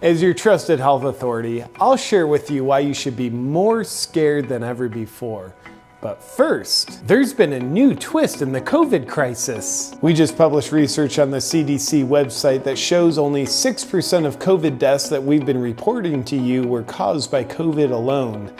As your trusted health authority, I'll share with you why you should be more scared than ever before. But first, there's been a new twist in the COVID crisis. We just published research on the CDC website that shows only 6% of COVID deaths that we've been reporting to you were caused by COVID alone.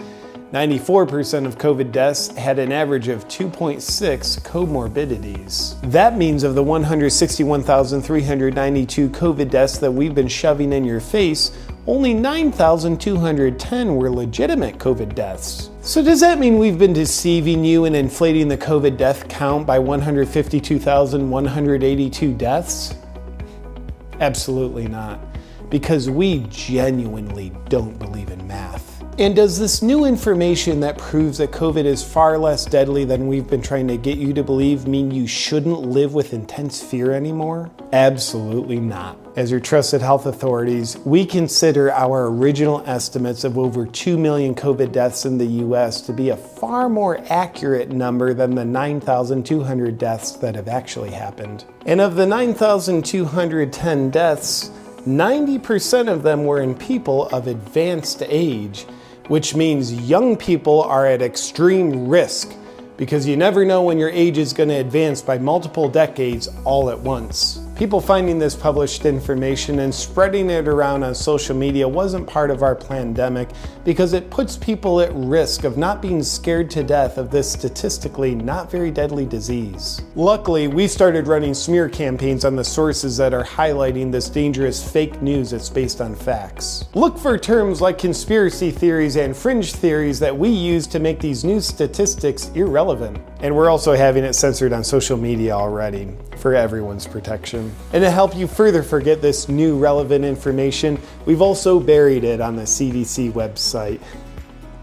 94% of COVID deaths had an average of 2.6 comorbidities. That means of the 161,392 COVID deaths that we've been shoving in your face, only 9,210 were legitimate COVID deaths. So does that mean we've been deceiving you and inflating the COVID death count by 152,182 deaths? Absolutely not, because we genuinely don't believe in math. And does this new information that proves that COVID is far less deadly than we've been trying to get you to believe mean you shouldn't live with intense fear anymore? Absolutely not. As your trusted health authorities, we consider our original estimates of over 2 million COVID deaths in the US to be a far more accurate number than the 9,200 deaths that have actually happened. And of the 9,210 deaths, 90% of them were in people of advanced age, which means young people are at extreme risk because you never know when your age is going to advance by multiple decades all at once. People finding this published information and spreading it around on social media wasn't part of our pandemic because it puts people at risk of not being scared to death of this statistically not very deadly disease. Luckily, we started running smear campaigns on the sources that are highlighting this dangerous fake news that's based on facts. Look for terms like conspiracy theories and fringe theories that we use to make these new statistics irrelevant. And we're also having it censored on social media already for everyone's protection. And to help you further forget this new relevant information, we've also buried it on the CDC website.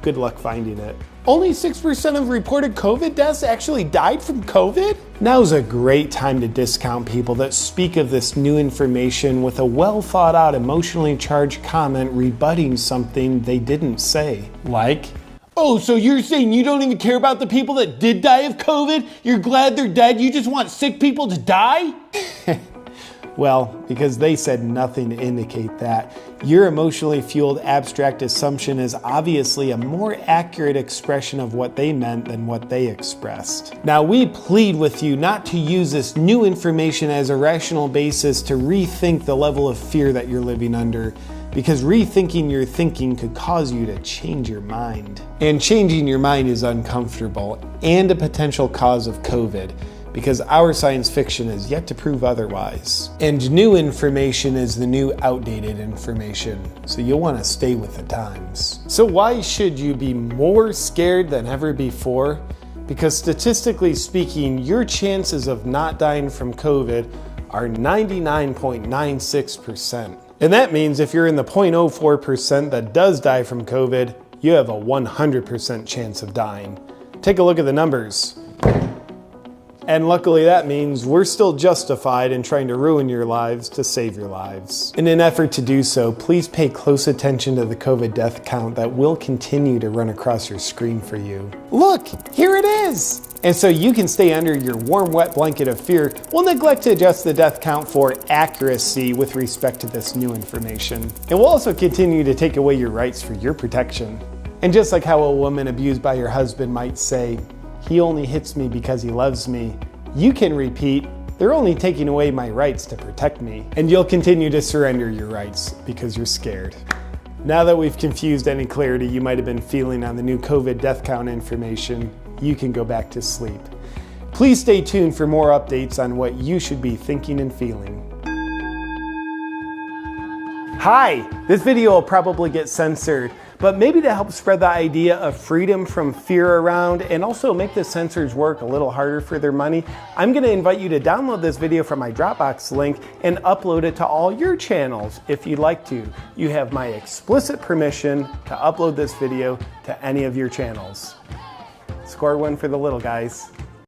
Good luck finding it. Only 6% of reported COVID deaths actually died from COVID? Now's a great time to discount people that speak of this new information with a well thought out, emotionally charged comment rebutting something they didn't say. Like, oh, so you're saying you don't even care about the people that did die of COVID? You're glad they're dead, you just want sick people to die? Well, because they said nothing to indicate that. Your emotionally fueled abstract assumption is obviously a more accurate expression of what they meant than what they expressed. Now, we plead with you not to use this new information as a rational basis to rethink the level of fear that you're living under, because rethinking your thinking could cause you to change your mind. And changing your mind is uncomfortable and a potential cause of COVID, because our science fiction is yet to prove otherwise. And new information is the new outdated information, so you'll want to stay with the times. So why should you be more scared than ever before? Because statistically speaking, your chances of not dying from COVID are 99.96%. And that means if you're in the 0.04% that does die from COVID, you have a 100% chance of dying. Take a look at the numbers. And luckily that means we're still justified in trying to ruin your lives to save your lives. In an effort to do so, please pay close attention to the COVID death count that will continue to run across your screen for you. Look, here it is! And so you can stay under your warm, wet blanket of fear, we'll neglect to adjust the death count for accuracy with respect to this new information. And we'll also continue to take away your rights for your protection. And just like how a woman abused by her husband might say, "He only hits me because he loves me," you can repeat, "They're only taking away my rights to protect me." And you'll continue to surrender your rights because you're scared. Now that we've confused any clarity you might have been feeling on the new COVID death count information, you can go back to sleep. Please stay tuned for more updates on what you should be thinking and feeling. Hi, this video will probably get censored, but maybe to help spread the idea of freedom from fear around and also make the censors work a little harder for their money, I'm going to invite you to download this video from my Dropbox link and upload it to all your channels if you'd like to. You have my explicit permission to upload this video to any of your channels. Score one for the little guys.